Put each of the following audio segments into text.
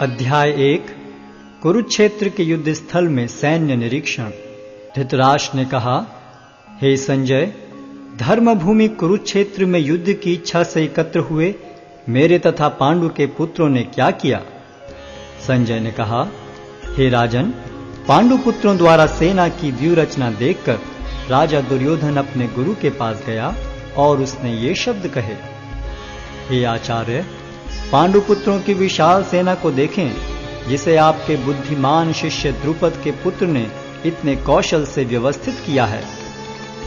अध्याय 1 कुरुक्षेत्र के युद्ध स्थल में सैन्य निरीक्षण। धृतराष्ट्र ने कहा, हे संजय, धर्मभूमि कुरुक्षेत्र में युद्ध की इच्छा से एकत्र हुए मेरे तथा पांडु के पुत्रों ने क्या किया? संजय ने कहा, हे राजन, पांडु पुत्रों द्वारा सेना की व्यूहरचना देखकर राजा दुर्योधन अपने गुरु के पास गया और उसने ये शब्द कहे, हे आचार्य, पांडु पुत्रों की विशाल सेना को देखें, जिसे आपके बुद्धिमान शिष्य द्रुपद के पुत्र ने इतने कौशल से व्यवस्थित किया है।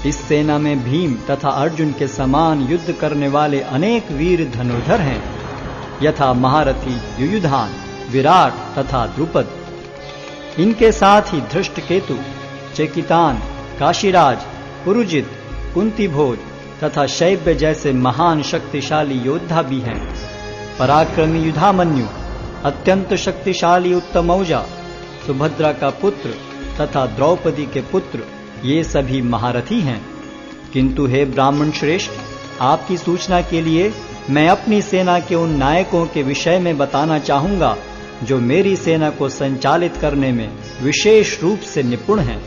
इस सेना में भीम तथा अर्जुन के समान युद्ध करने वाले अनेक वीर धनुर्धर हैं, यथा महारथी युयुधान, विराट तथा द्रुपद। इनके साथ ही धृष्टकेतु, चेकितान, काशीराज, पुरुजित, कुंतीभोज तथा शैब्य जैसे महान शक्तिशाली योद्धा भी हैं। पराक्रमी युधामन्यु, अत्यंत शक्तिशाली उत्तमौजा, सुभद्रा का पुत्र तथा द्रौपदी के पुत्र, ये सभी महारथी हैं। किंतु हे ब्राह्मण श्रेष्ठ, आपकी सूचना के लिए मैं अपनी सेना के उन नायकों के विषय में बताना चाहूंगा जो मेरी सेना को संचालित करने में विशेष रूप से निपुण हैं।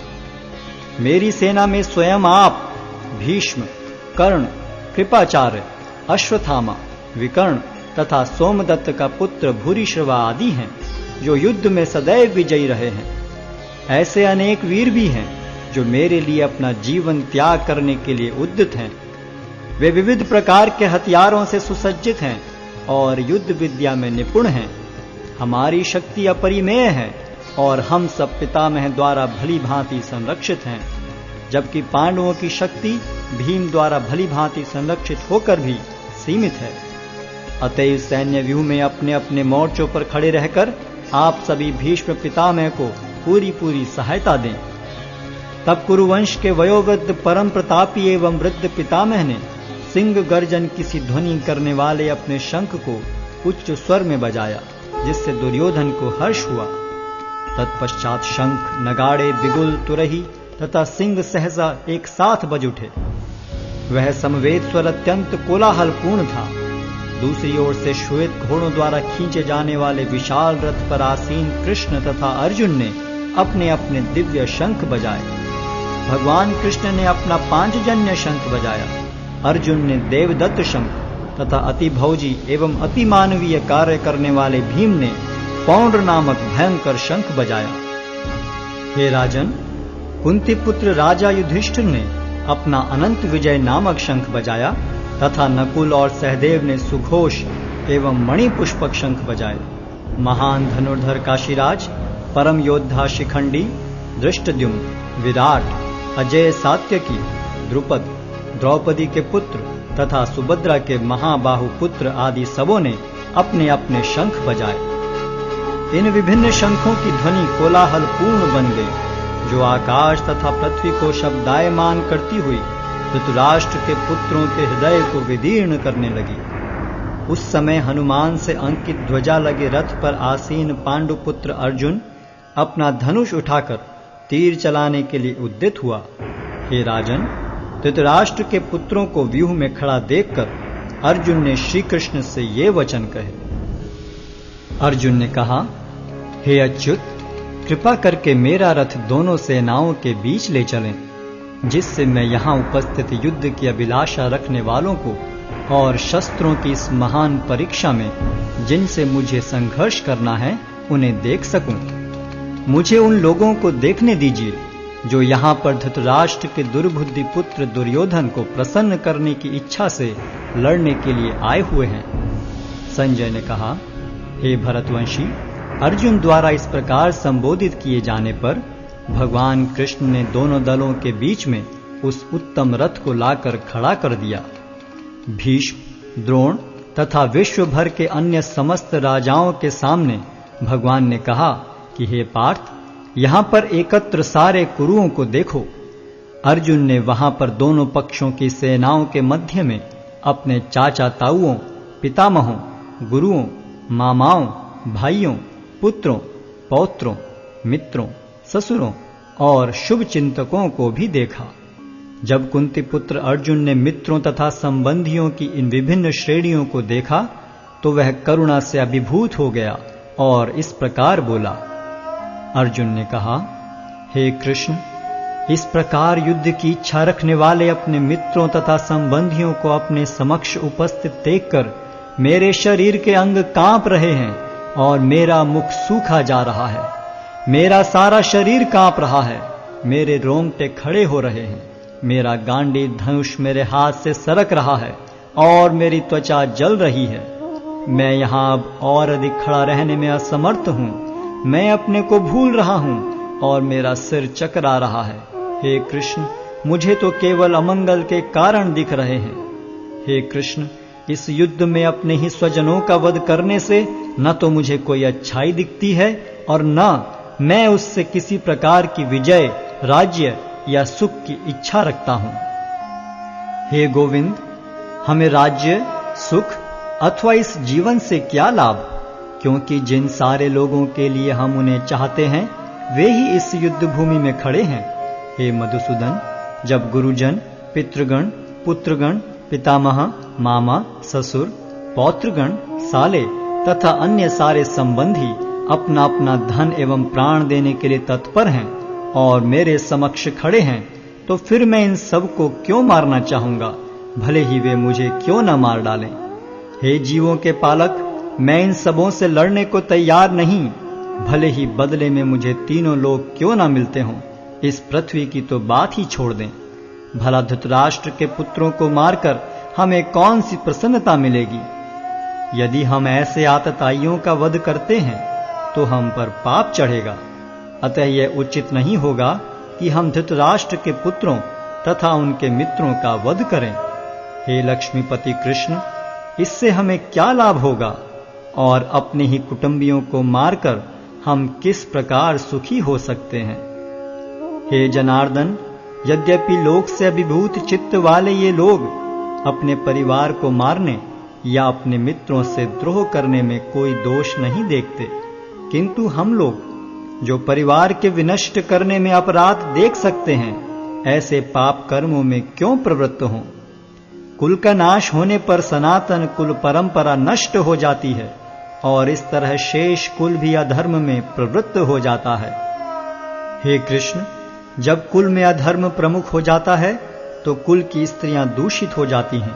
मेरी सेना में स्वयं आप, भीष्म, कर्ण, कृपाचार्य, अश्वत्थामा, विकर्ण तथा सोमदत्त का पुत्र भूरिश्रवा आदि हैं, जो युद्ध में सदैव विजयी रहे हैं। ऐसे अनेक वीर भी हैं जो मेरे लिए अपना जीवन त्याग करने के लिए उद्यत हैं। वे विविध प्रकार के हथियारों से सुसज्जित हैं और युद्ध विद्या में निपुण हैं। हमारी शक्ति अपरिमेय है और हम सब पितामह द्वारा भली भांति संरक्षित हैं, जबकि पांडवों की शक्ति भीम द्वारा भली भांति संरक्षित होकर भी सीमित है। अतएव सैन्य व्यूह में अपने अपने मोर्चों पर खड़े रहकर आप सभी भीष्म पितामह को पूरी सहायता दें। तब कुरुवंश के वयोवृद्ध परम प्रतापी एवं वृद्ध पितामह ने सिंह गर्जन किसी ध्वनि करने वाले अपने शंख को उच्च स्वर में बजाया, जिससे दुर्योधन को हर्ष हुआ। तत्पश्चात शंख, नगाड़े, बिगुल, तुरही तथा सिंह सहसा एक साथ बज उठे। वह समवेत स्वर अत्यंत कोलाहलपूर्ण था। दूसरी ओर से श्वेत घोड़ों द्वारा खींचे जाने वाले विशाल रथ पर आसीन कृष्ण तथा अर्जुन ने अपने अपने दिव्य शंख बजाए। भगवान कृष्ण ने अपना पांचजन्य शंख बजाया, अर्जुन ने देवदत्त शंख तथा अति भौजी एवं अति मानवीय कार्य करने वाले भीम ने पौंड्र नामक भयंकर शंख बजाया। हे राजन, कुंती पुत्र राजा युधिष्ठिर ने अपना अनंत विजय नामक शंख बजाया तथा नकुल और सहदेव ने सुघोष एवं मणिपुष्पक शंख बजाए। महान धनुर्धर काशीराज, परम योद्धा शिखंडी, धृष्टद्युम्न, विराट, अजय सात्यकी, द्रुपद, द्रौपदी के पुत्र तथा सुभद्रा के महाबाहु पुत्र आदि सबों ने अपने अपने शंख बजाए। इन विभिन्न शंखों की ध्वनि कोलाहल पूर्ण बन गई, जो आकाश तथा पृथ्वी को शब्दायमान करती हुई धृतराष्ट्र के पुत्रों के हृदय को विदीर्ण करने लगी। उस समय हनुमान से अंकित ध्वजा लगे रथ पर आसीन पांडु पुत्र अर्जुन अपना धनुष उठाकर तीर चलाने के लिए उद्यत हुआ। हे राजन, धृतराष्ट्र के पुत्रों को व्यूह में खड़ा देखकर अर्जुन ने श्री कृष्ण से ये वचन कहे। अर्जुन ने कहा, हे अच्युत, कृपा करके मेरा रथ दोनों सेनाओं के बीच ले चलें, जिससे मैं यहाँ उपस्थित युद्ध की अभिलाषा रखने वालों को और शस्त्रों की इस महान परीक्षा में जिनसे मुझे संघर्ष करना है उन्हें देख सकूं। मुझे उन लोगों को देखने दीजिए जो यहाँ पर धृतराष्ट्र के दुर्बुद्धि पुत्र दुर्योधन को प्रसन्न करने की इच्छा से लड़ने के लिए आए हुए हैं। संजय ने कहा, हे भरतवंशी, अर्जुन द्वारा इस प्रकार संबोधित किए जाने पर भगवान कृष्ण ने दोनों दलों के बीच में उस उत्तम रथ को लाकर खड़ा कर दिया। भीष्म, द्रोण तथा विश्व भर के अन्य समस्त राजाओं के सामने भगवान ने कहा कि हे पार्थ, यहां पर एकत्र सारे कुरुओं को देखो। अर्जुन ने वहां पर दोनों पक्षों की सेनाओं के मध्य में अपने चाचा ताऊओं, पितामहों, गुरुओं, मामाओं, भाइयों, पुत्रों, पौत्रों, मित्रों, ससुरों और शुभ चिंतकों को भी देखा। जब कुंती पुत्र अर्जुन ने मित्रों तथा संबंधियों की इन विभिन्न श्रेणियों को देखा तो वह करुणा से अभिभूत हो गया और इस प्रकार बोला। अर्जुन ने कहा, हे कृष्ण, इस प्रकार युद्ध की इच्छा रखने वाले अपने मित्रों तथा संबंधियों को अपने समक्ष उपस्थित देखकर मेरे शरीर के अंग कांप रहे हैं और मेरा मुख सूखा जा रहा है। मेरा सारा शरीर कांप रहा है, मेरे रोंगटे खड़े हो रहे हैं, मेरा गांडी धनुष मेरे हाथ से सरक रहा है और मेरी त्वचा जल रही है। मैं यहाँ अब और अधिक खड़ा रहने में असमर्थ हूँ। मैं अपने को भूल रहा हूँ और मेरा सिर चकरा रहा है। हे कृष्ण, मुझे तो केवल अमंगल के कारण दिख रहे हैं। हे कृष्ण, इस युद्ध में अपने ही स्वजनों का वध करने से न तो मुझे कोई अच्छाई दिखती है और न मैं उससे किसी प्रकार की विजय, राज्य या सुख की इच्छा रखता हूं। हे गोविंद, हमें राज्य, सुख अथवा इस जीवन से क्या लाभ, क्योंकि जिन सारे लोगों के लिए हम उन्हें चाहते हैं वे ही इस युद्ध भूमि में खड़े हैं। हे मधुसूदन, जब गुरुजन, पितृगण, पुत्रगण, पितामह, मामा, ससुर, पौत्रगण, साले तथा अन्य सारे संबंधी अपना अपना धन एवं प्राण देने के लिए तत्पर हैं और मेरे समक्ष खड़े हैं, तो फिर मैं इन सब को क्यों मारना चाहूंगा, भले ही वे मुझे क्यों न मार डालें। हे जीवों के पालक, मैं इन सबों से लड़ने को तैयार नहीं, भले ही बदले में मुझे तीनों लोग क्यों न मिलते हों। इस पृथ्वी की तो बात ही छोड़ दें। भला धृतराष्ट्र के पुत्रों को मारकर हमें कौन सी प्रसन्नता मिलेगी। यदि हम ऐसे आतताइयों का वध करते हैं तो हम पर पाप चढ़ेगा। अतः यह उचित नहीं होगा कि हम धृतराष्ट्र के पुत्रों तथा उनके मित्रों का वध करें। हे लक्ष्मीपति कृष्ण, इससे हमें क्या लाभ होगा और अपने ही कुटुंबियों को मारकर हम किस प्रकार सुखी हो सकते हैं। हे जनार्दन, यद्यपि लोक से अभिभूत चित्त वाले ये लोग अपने परिवार को मारने या अपने मित्रों से द्रोह करने में कोई दोष नहीं देखते, किंतु हम लोग जो परिवार के विनष्ट करने में अपराध देख सकते हैं, ऐसे पाप कर्मों में क्यों प्रवृत्त हों। कुल का नाश होने पर सनातन कुल परंपरा नष्ट हो जाती है और इस तरह शेष कुल भी अधर्म में प्रवृत्त हो जाता है। हे कृष्ण, जब कुल में अधर्म प्रमुख हो जाता है तो कुल की स्त्रियां दूषित हो जाती हैं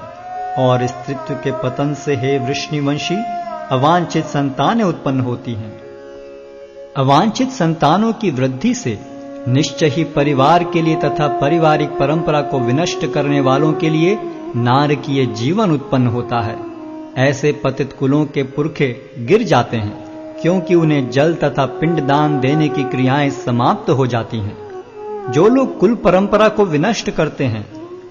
और स्त्रीत्व के पतन से हे वृष्णिवंशी अवांछित संतानें उत्पन्न होती हैं। अवांछित संतानों की वृद्धि से निश्चय ही परिवार के लिए तथा पारिवारिक परंपरा को विनष्ट करने वालों के लिए नारकीय जीवन उत्पन्न होता है। ऐसे पतित कुलों के पुरखे गिर जाते हैं, क्योंकि उन्हें जल तथा पिंडदान देने की क्रियाएं समाप्त हो जाती हैं। जो लोग कुल परंपरा को विनष्ट करते हैं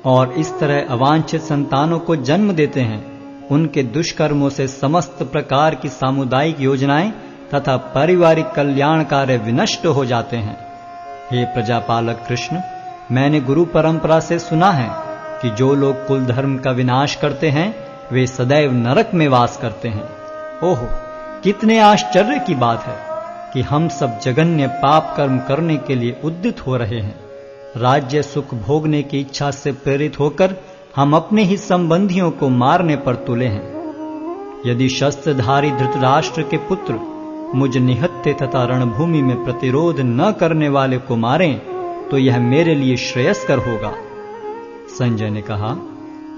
और इस तरह अवांछित संतानों को जन्म देते हैं, उनके दुष्कर्मों से समस्त प्रकार की सामुदायिक योजनाएं तथा पारिवारिक कल्याण कार्य विनष्ट हो जाते हैं। हे प्रजापालक कृष्ण, मैंने गुरु परंपरा से सुना है कि जो लोग कुल धर्म का विनाश करते हैं वे सदैव नरक में वास करते हैं। ओहो, कितने आश्चर्य की बात है कि हम सब जघन्य पाप कर्म करने के लिए उद्यत हो रहे हैं। राज्य सुख भोगने की इच्छा से प्रेरित होकर हम अपने ही संबंधियों को मारने पर तुले हैं। यदि शस्त्रधारी धृतराष्ट्र के पुत्र मुझ निहत्थे तथा रणभूमि में प्रतिरोध न करने वाले को मारें तो यह मेरे लिए श्रेयस्कर होगा। संजय ने कहा,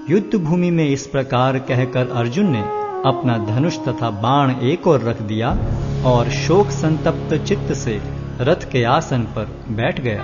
युद्ध भूमि में इस प्रकार कहकर अर्जुन ने अपना धनुष तथा बाण एक ओर रख दिया और शोक संतप्त चित्त से रथ के आसन पर बैठ गया।